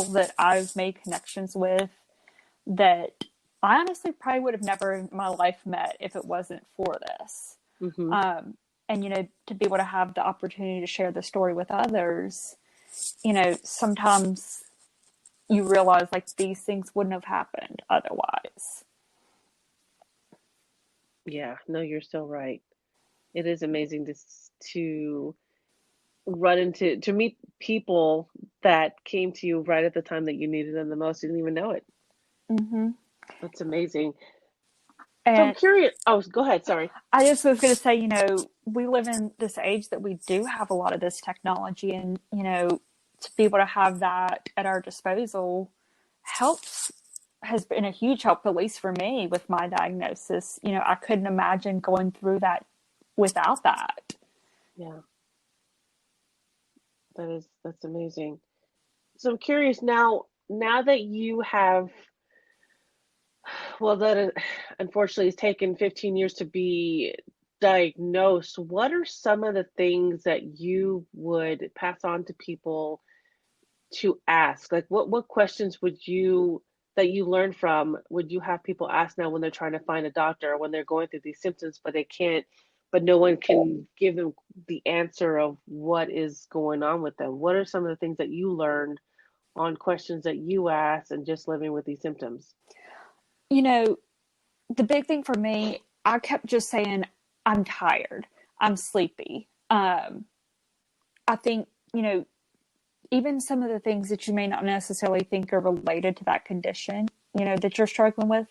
that I've made connections with that I honestly probably would have never in my life met if it wasn't for this. Mm-hmm. And, to be able to have the opportunity to share the story with others, sometimes you realize like these things wouldn't have happened otherwise. Yeah, no, you're so right. It is amazing to run into to meet people that came to you right at the time that you needed them the most. You didn't even know it. Mm-hmm. That's amazing. So I'm And curious. Oh, go ahead. Sorry. I just was going to say, we live in this age that we do have a lot of this technology, and, to be able to have that at our disposal helps, has been a huge help, at least for me with my diagnosis. I couldn't imagine going through that without that. Yeah, that's amazing. So I'm curious now. Now that you have, well, that unfortunately has taken 15 years to be diagnosed. What are some of the things that you would pass on to people to ask? Like what questions would you that you learned from would you have people ask now when they're trying to find a doctor or when they're going through these symptoms but they can't but no one can give them the answer of what is going on with them? What are some of the things that you learned on questions that you asked and just living with these symptoms? You know, the big thing for me, I kept just saying, I'm tired, I'm sleepy. I think, even some of the things that you may not necessarily think are related to that condition, that you're struggling with,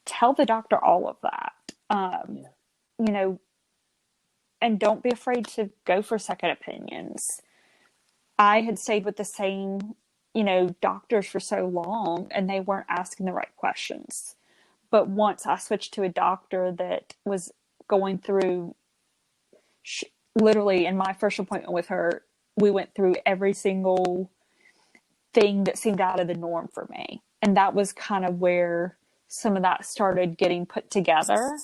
tell the doctor all of that. Yeah. You know, and don't be afraid to go for second opinions. I had stayed with the same, doctors for so long and they weren't asking the right questions. But once I switched to a doctor that was going through, literally in my first appointment with her, we went through every single thing that seemed out of the norm for me. And that was kind of where some of that started getting put together.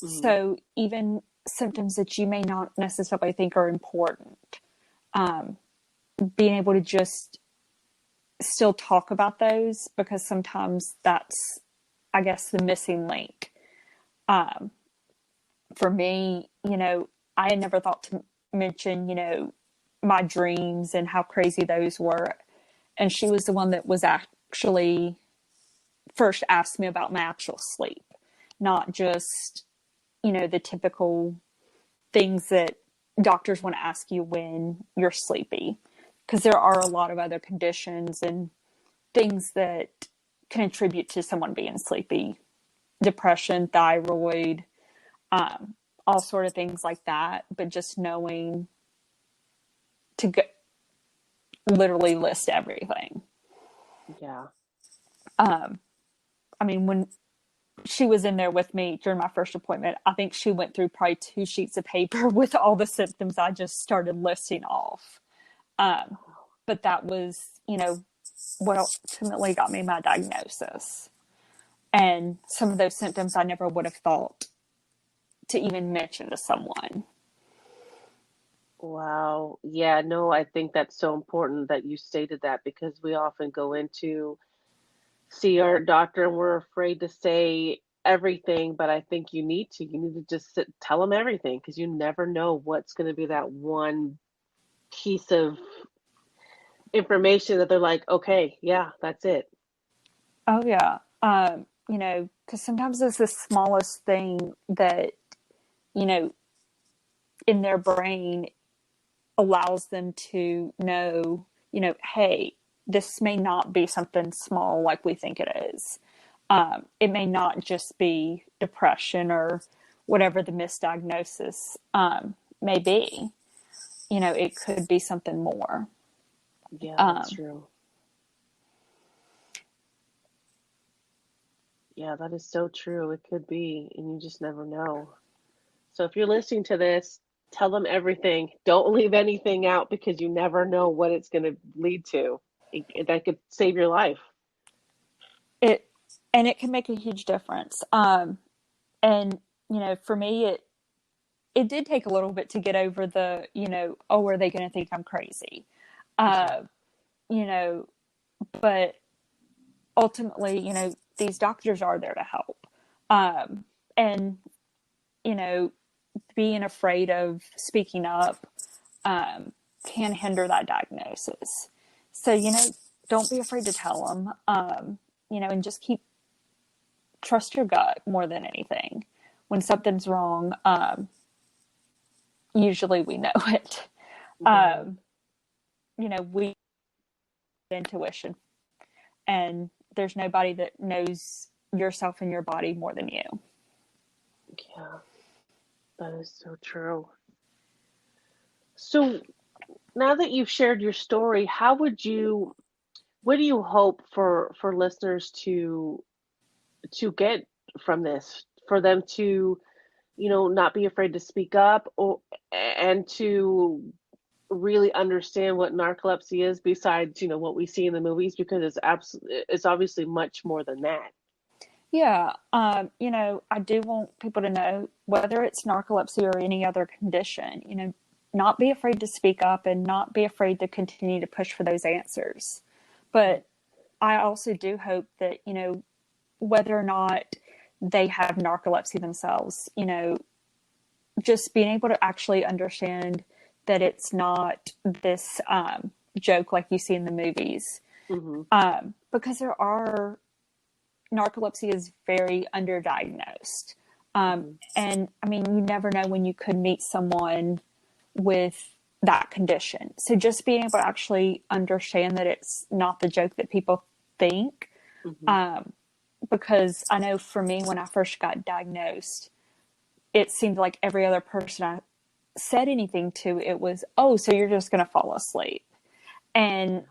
Hmm. So even symptoms that you may not necessarily think are important, being able to just still talk about those, because sometimes that's, I guess, the missing link. For me, I had never thought to mention, my dreams and how crazy those were. And she was the one that was actually first asked me about my actual sleep, not just, the typical things that doctors want to ask you when you're sleepy. Because there are a lot of other conditions and things that can attribute to someone being sleepy: depression, thyroid, all sort of things like that. But just knowing to go, literally list everything. Yeah. I mean, when she was in there with me during my first appointment, I think she went through probably 2 sheets of paper with all the symptoms I just started listing off. But that was, what ultimately got me my diagnosis. And some of those symptoms I never would have thought to even mention to someone. Wow. Yeah, no, I think that's so important that you stated that because we often go into see our doctor and we're afraid to say everything, but I think you need to just tell them everything because you never know what's going to be that one piece of information that they're like, okay, yeah, that's it. Oh, yeah. Because sometimes it's the smallest thing that, you know, in their brain allows them to know, hey, this may not be something small like we think it is. It may not just be depression or whatever the misdiagnosis may be. It could be something more. Yeah, that's Um, true. Yeah, that is so true. It could be, and you just never know. So if you're listening to this, tell them everything. Don't leave anything out because you never know what it's going to lead to. That could save your life. it and it can make a huge difference. And for me, it did take a little bit to get over the, oh, are they going to think I'm crazy? Yeah. Uh, you know, but ultimately, these doctors are there to help. And, you know, being afraid of speaking up can hinder that diagnosis. So, don't be afraid to tell them, and just trust your gut more than anything. When something's wrong, usually we know it. Right. We intuition, and there's nobody that knows yourself and your body more than you. Yeah, that is so true. So now that you've shared your story, what do you hope for listeners to get from this? For them to, not be afraid to speak up, and to really understand what narcolepsy is, besides, what we see in the movies, because it's obviously much more than that. Yeah, I do want people to know, whether it's narcolepsy or any other condition, not be afraid to speak up and not be afraid to continue to push for those answers. But I also do hope that, whether or not they have narcolepsy themselves, just being able to actually understand that it's not this joke like you see in the movies. Mm-hmm. Because narcolepsy is very underdiagnosed. Mm-hmm. And I mean, you never know when you could meet someone with that condition. So just being able to actually understand that it's not the joke that people think. Mm-hmm. Because I know for me, when I first got diagnosed, it seemed like every other person I said anything to, it was, oh, so you're just going to fall asleep. And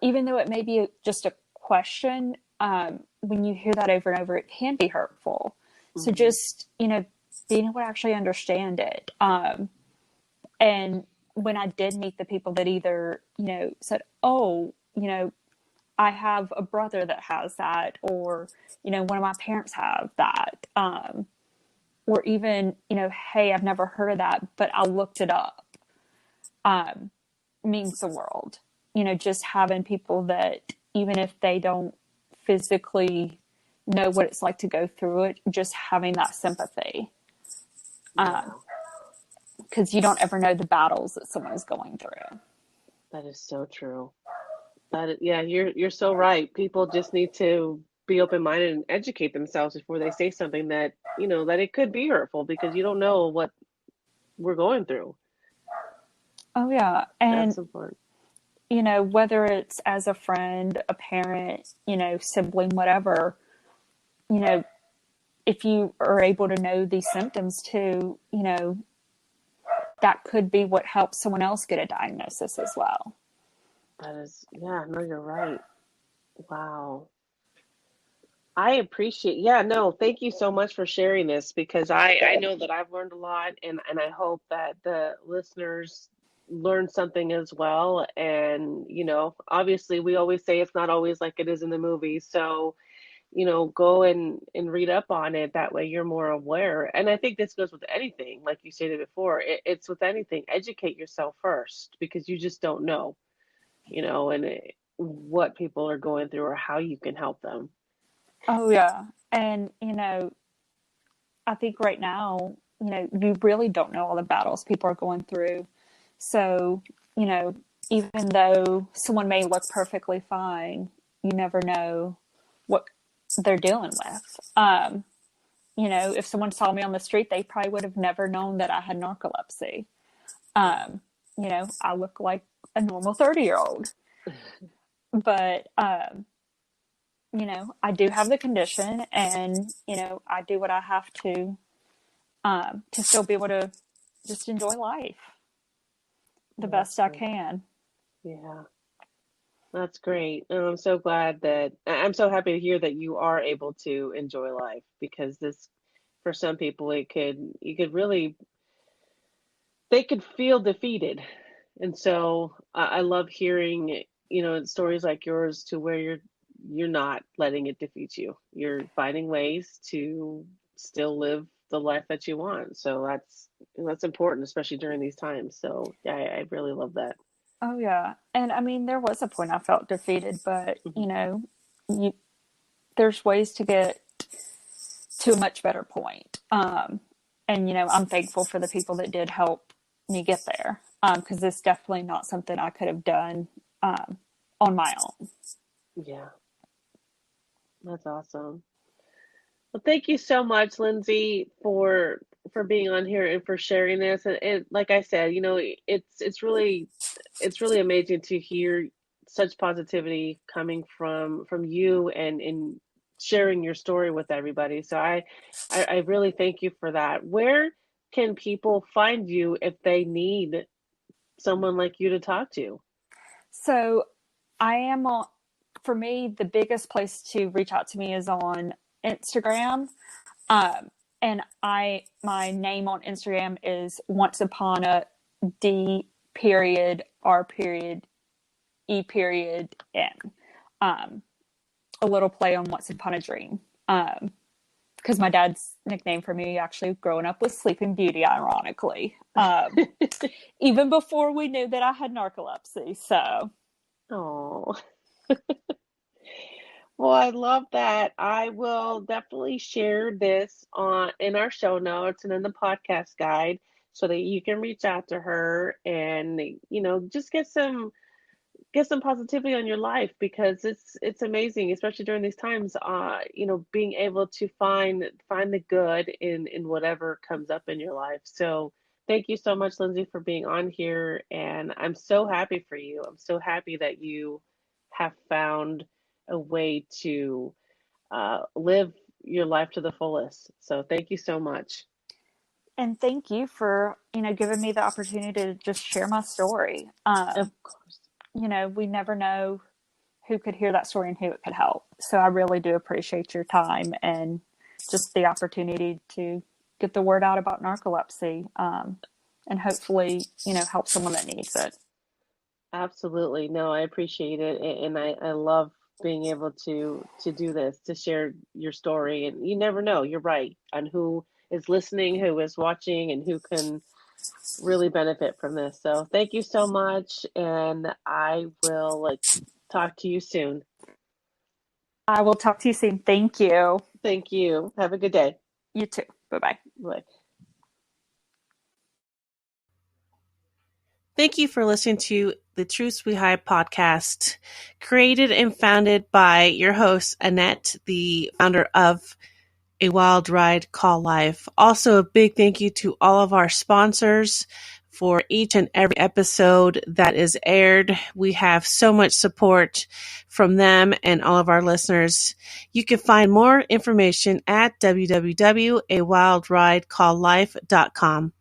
even though it may be just a question, when you hear that over and over, it can be hurtful. So Mm-hmm. just, being able to actually understand it. And when I did meet the people that either, said, oh, I have a brother that has that, or, one of my parents have that. Or even, hey, I've never heard of that, but I looked it up, means the world. Just having people that, even if they don't physically know what it's like to go through it, just having that sympathy. Yeah, Because you don't ever know the battles that someone's going through. that is so true. Yeah, you're so right. People just need to be open-minded and educate themselves before they say something that it could be hurtful, because you don't know what we're going through. Oh, yeah. And, That's important. whether it's as a friend, a parent, sibling, whatever, you know, if you are able to know these symptoms too, that could be what helps someone else get a diagnosis as well. That is, yeah, no, you're right. Wow. I appreciate, yeah, no, thank you so much for sharing this, because I know that I've learned a lot, and I hope that the listeners learn something as well. And, obviously we always say it's not always like it is in the movies. So, go and read up on it. That way you're more aware. And I think this goes with anything, like you stated before, it's with anything. Educate yourself first, because you just don't know, what people are going through or how you can help them. Oh, yeah. And, I think right now, you really don't know all the battles people are going through. So, you know, even though someone may look perfectly fine, you never know what they're dealing with. If someone saw me on the street, they probably would have never known that I had narcolepsy. Um, I look like a normal 30-year-old, but, I do have the condition, and, I do what I have to still be able to just enjoy life the best That's I great. can. Yeah, that's great. And I'm so happy to hear that you are able to enjoy life, because for some people, you could really, they could feel defeated. And so I love hearing, stories like yours, to where you're not letting it defeat you. You're finding ways to still live the life that you want. So that's important, especially during these times. So yeah, I really love that. Oh yeah. And I mean, there was a point I felt defeated, but Mhm. you, there's ways to get to a much better point. And I'm thankful for the people that did help me get there. Because it's definitely not something I could have done on my own. Yeah, that's awesome. Well, thank you so much, Lindsay, for being on here and for sharing this. And like I said, it's really amazing to hear such positivity coming from you and sharing your story with everybody. So I really thank you for that. Where can people find you if they need someone like you to talk to? So I am on, for me, the biggest place to reach out to me is on Instagram. And my name on Instagram is once upon a D period R period E period N. A little play on once upon a dream. Because my dad's nickname for me actually growing up was Sleeping Beauty, ironically. Even before we knew that I had narcolepsy. So, Oh, well, I love that. I will definitely share this on in our show notes and in the podcast guide so that you can reach out to her and just get some positivity on your life because it's amazing, especially during these times, being able to find the good in whatever comes up in your life. So thank you so much, Lindsay, for being on here. And I'm so happy for you. I'm so happy that you have found a way to live your life to the fullest. So thank you so much. and thank you for, giving me the opportunity to just share my story. Of course. We never know who could hear that story and who it could help. So I really do appreciate your time and just the opportunity to get the word out about narcolepsy, and hopefully, help someone that needs it. Absolutely. No, I appreciate it. And I love being able to do this, to share your story. And you never know, you're right, on who is listening, who is watching, and who can really benefit from this. So thank you so much. And I will talk to you soon. I will talk to you soon. Thank you. Thank you. Have a good day. You too. Bye bye. Bye. Thank you for listening to the Truths We Hide podcast, created and founded by your host, Annette, the founder of A Wild Ride Call Life. Also, a big thank you to all of our sponsors for each and every episode that is aired. We have so much support from them and all of our listeners. You can find more information at www.awildridecalllife.com.